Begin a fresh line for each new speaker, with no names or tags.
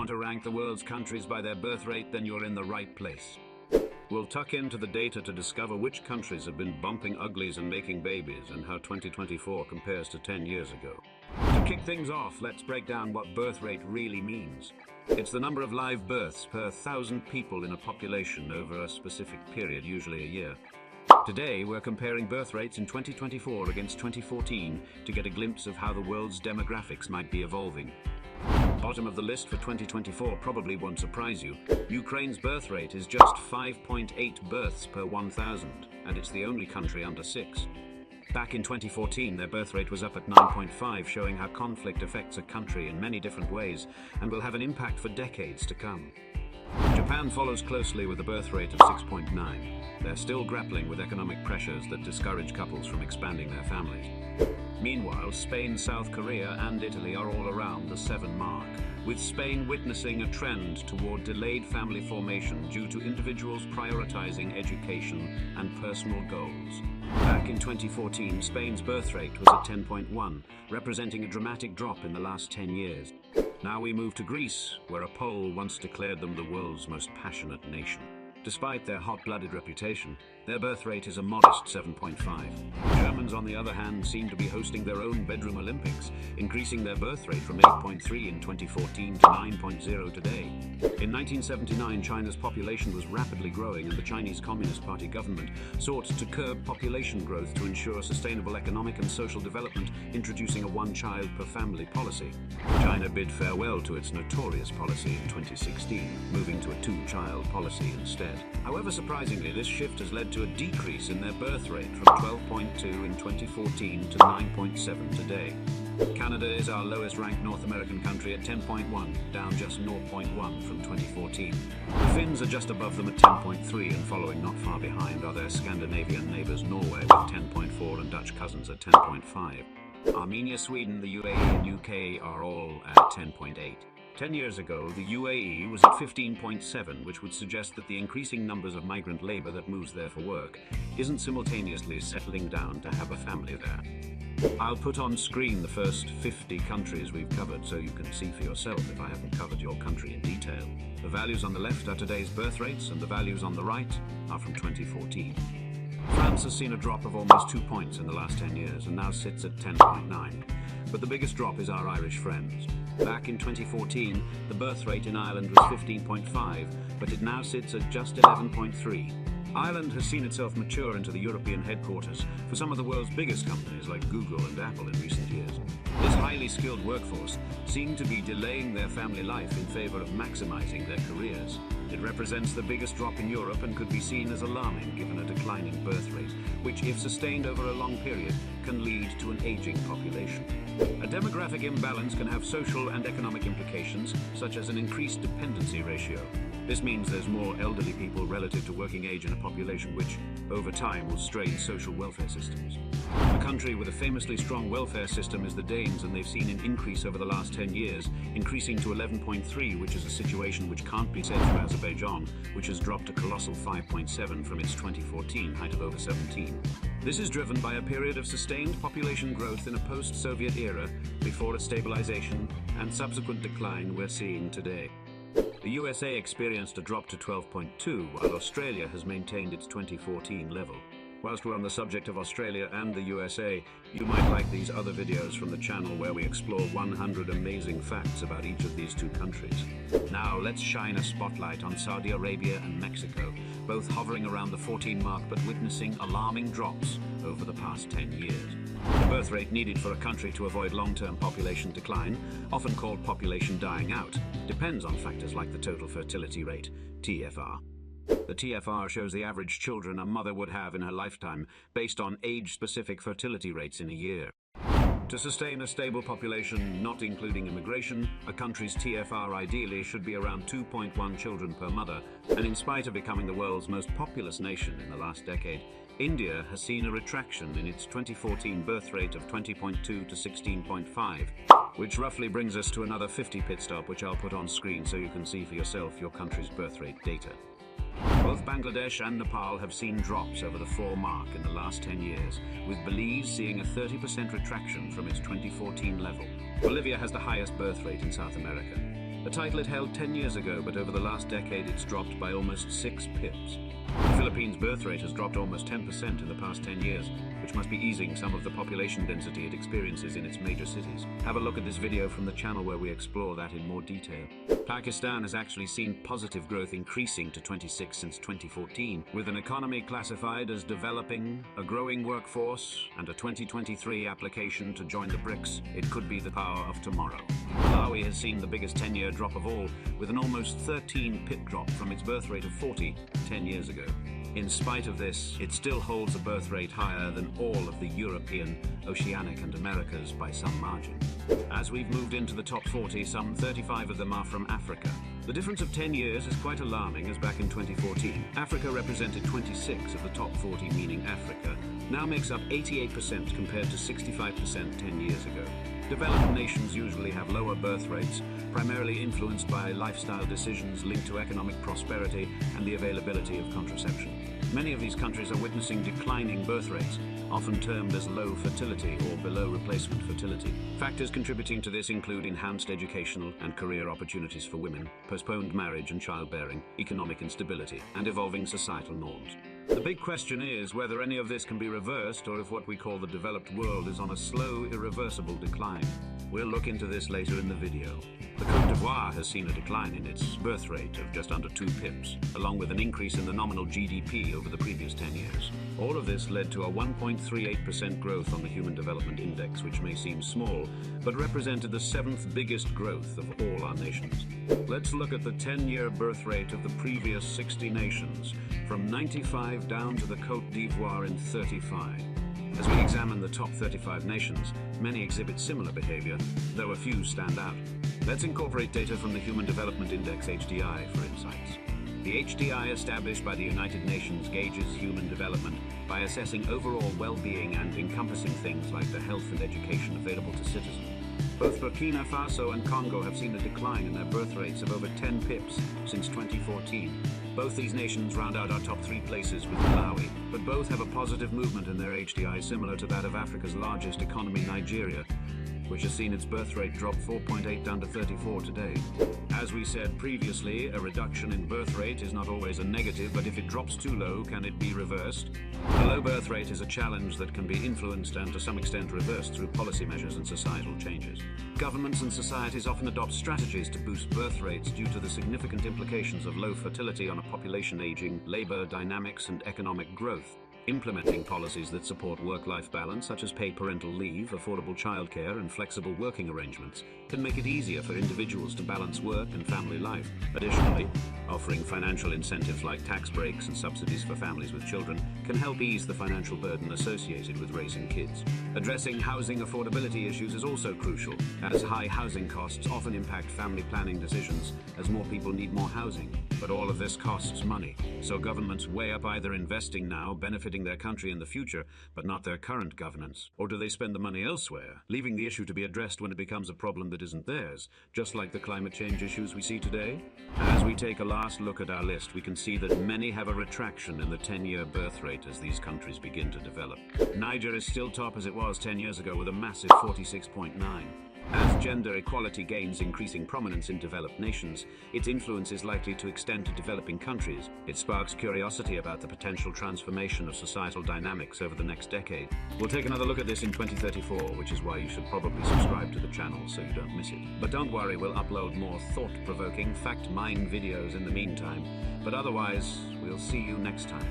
Want to rank the world's countries by their birth rate? Then you're in the right place. We'll tuck into the data to discover which countries have been bumping uglies and making babies, and how 2024 compares to 10 years ago. To kick things off, let's break down what birth rate really means. It's the number of live births per 1,000 people in a population over a specific period, usually a year. Today, we're comparing birth rates in 2024 against 2014 to get a glimpse of how the world's demographics might be evolving. Bottom of the list for 2024 probably won't surprise you. Ukraine's birth rate is just 5.8 births per 1,000, and it's the only country under 6. Back in 2014, their birth rate was up at 9.5, showing how conflict affects a country in many different ways and will have an impact for decades to come. Japan follows closely with a birth rate of 6.9. They're still grappling with economic pressures that discourage couples from expanding their families. Meanwhile, Spain, South Korea, and Italy are all around the 7 mark, with Spain witnessing a trend toward delayed family formation due to individuals prioritizing education and personal goals. Back in 2014, Spain's birth rate was at 10.1, representing a dramatic drop in the last 10 years. Now we move to Greece, where a poll once declared them the world's most passionate nation. Despite their hot-blooded reputation, their birth rate is a modest 7.5. Germans, on the other hand, seem to be hosting their own bedroom Olympics, increasing their birth rate from 8.3 in 2014 to 9.0 today. In 1979, China's population was rapidly growing, and the Chinese Communist Party government sought to curb population growth to ensure sustainable economic and social development, introducing a one-child-per-family policy. China bid farewell to its notorious policy in 2016, moving to a two-child policy instead. However, surprisingly, this shift has led to a decrease in their birth rate from 12.2 in 2014 to 9.7 today. Canada is our lowest-ranked North American country at 10.1, down just 0.1 from 2014. The Finns are just above them at 10.3, and following not far behind are their Scandinavian neighbours Norway with 10.4 and Dutch cousins at 10.5. Armenia, Sweden, the UAE and UK are all at 10.8. 10 years ago, the UAE was at 15.7, which would suggest that the increasing numbers of migrant labor that moves there for work isn't simultaneously settling down to have a family there. I'll put on screen the first 50 countries we've covered so you can see for yourself if I haven't covered your country in detail. The values on the left are today's birth rates, and the values on the right are from 2014. France has seen a drop of almost 2 points in the last 10 years and now sits at 10.9. But the biggest drop is our Irish friends. Back in 2014, the birth rate in Ireland was 15.5, but it now sits at just 11.3. Ireland has seen itself mature into the European headquarters for some of the world's biggest companies like Google and Apple in recent years. This highly skilled workforce seem to be delaying their family life in favor of maximizing their careers. It represents the biggest drop in Europe and could be seen as alarming given a declining birth rate, which, if sustained over a long period, can lead to an aging population. A demographic imbalance can have social and economic implications, such as an increased dependency ratio. This means there's more elderly people relative to working age in a population which, over time, will strain social welfare systems. A country with a famously strong welfare system is the Danes, and they've seen an increase over the last 10 years, increasing to 11.3, which is a situation which can't be said for Azerbaijan, which has dropped a colossal 5.7 from its 2014 height of over 17. This is driven by a period of sustained population growth in a post-Soviet era before a stabilization and subsequent decline we're seeing today. The USA experienced a drop to 12.2, while Australia has maintained its 2014 level. Whilst we're on the subject of Australia and the USA, you might like these other videos from the channel where we explore 100 amazing facts about each of these two countries. Now let's shine a spotlight on Saudi Arabia and Mexico, both hovering around the 14 mark but witnessing alarming drops over the past 10 years. The birth rate needed for a country to avoid long-term population decline, often called population dying out, depends on factors like the total fertility rate, TFR. The TFR shows the average children a mother would have in her lifetime based on age-specific fertility rates in a year. To sustain a stable population, not including immigration, a country's TFR ideally should be around 2.1 children per mother, and in spite of becoming the world's most populous nation in the last decade, India has seen a retraction in its 2014 birth rate of 20.2 to 16.5, which roughly brings us to another 50 pit stop, which I'll put on screen so you can see for yourself your country's birth rate data. Both Bangladesh and Nepal have seen drops over the 4 mark in the last 10 years, with Belize seeing a 30% retraction from its 2014 level. Bolivia has the highest birth rate in South America. a title it held 10 years ago, but over the last decade it's dropped by almost 6 pips. The Philippines' birth rate has dropped almost 10% in the past 10 years, which must be easing some of the population density it experiences in its major cities. Have a look at this video from the channel where we explore that in more detail. Pakistan has actually seen positive growth increasing to 26 since 2014, with an economy classified as developing, a growing workforce, and a 2023 application to join the BRICS. It could be the power of tomorrow. Malawi has seen the biggest 10-year drop of all, with an almost 13 pip drop from its birth rate of 40 10 years ago. In spite of this, it still holds a birth rate higher than all of the European, Oceanic and Americas by some margin. As we've moved into the top 40, some 35 of them are from Africa. The difference of 10 years is quite alarming, as back in 2014, Africa represented 26 of the top 40, meaning Africa now makes up 88% compared to 65% 10 years ago. Developed nations usually have lower birth rates, primarily influenced by lifestyle decisions linked to economic prosperity and the availability of contraception. Many of these countries are witnessing declining birth rates, often termed as low fertility or below replacement fertility. Factors contributing to this include enhanced educational and career opportunities for women, postponed marriage and childbearing, economic instability, and evolving societal norms. The big question is whether any of this can be reversed, or if what we call the developed world is on a slow, irreversible decline. We'll look into this later in the video. The Côte d'Ivoire has seen a decline in its birth rate of just under 2 pips, along with an increase in the nominal GDP over the previous 10 years. All of this led to a 1.38% growth on the Human Development Index, which may seem small, but represented the 7th biggest growth of all our nations. Let's look at the 10-year birth rate of the previous 60 nations, from 95 down to the Côte d'Ivoire in 35. As we examine the top 35 nations, many exhibit similar behavior, though a few stand out. Let's incorporate data from the Human Development Index (HDI) for insights. The HDI, established by the United Nations, gauges human development by assessing overall well-being and encompassing things like the health and education available to citizens. Both Burkina Faso and Congo have seen a decline in their birth rates of over 10 pips since 2014. Both these nations round out our top 3 places with Malawi, but both have a positive movement in their HDI similar to that of Africa's largest economy, Nigeria, which has seen its birth rate drop 4.8 down to 34 today. As we said previously, a reduction in birth rate is not always a negative, but if it drops too low, can it be reversed? A low birth rate is a challenge that can be influenced and to some extent reversed through policy measures and societal changes. Governments and societies often adopt strategies to boost birth rates due to the significant implications of low fertility on a population aging, labor dynamics, and economic growth. Implementing policies that support work-life balance, such as paid parental leave, affordable childcare, and flexible working arrangements, can make it easier for individuals to balance work and family life. Additionally, offering financial incentives like tax breaks and subsidies for families with children can help ease the financial burden associated with raising kids. Addressing housing affordability issues is also crucial, as high housing costs often impact family planning decisions as more people need more housing. But all of this costs money, so governments weigh up either investing now, benefiting their country in the future, but not their current governance, or do they spend the money elsewhere, leaving the issue to be addressed when it becomes a problem that isn't theirs, just like the climate change issues we see today? As we take a last look at our list, we can see that many have a retraction in the 10-year birth rate as these countries begin to develop. Niger is still top as it was 10 years ago with a massive 46.9. As gender equality gains increasing prominence in developed nations, its influence is likely to extend to developing countries. It sparks curiosity about the potential transformation of societal dynamics over the next decade. We'll take another look at this in 2034, which is why you should probably subscribe to the channel so you don't miss it. But don't worry, we'll upload more thought-provoking, fact-mine videos in the meantime. But otherwise, we'll see you next time.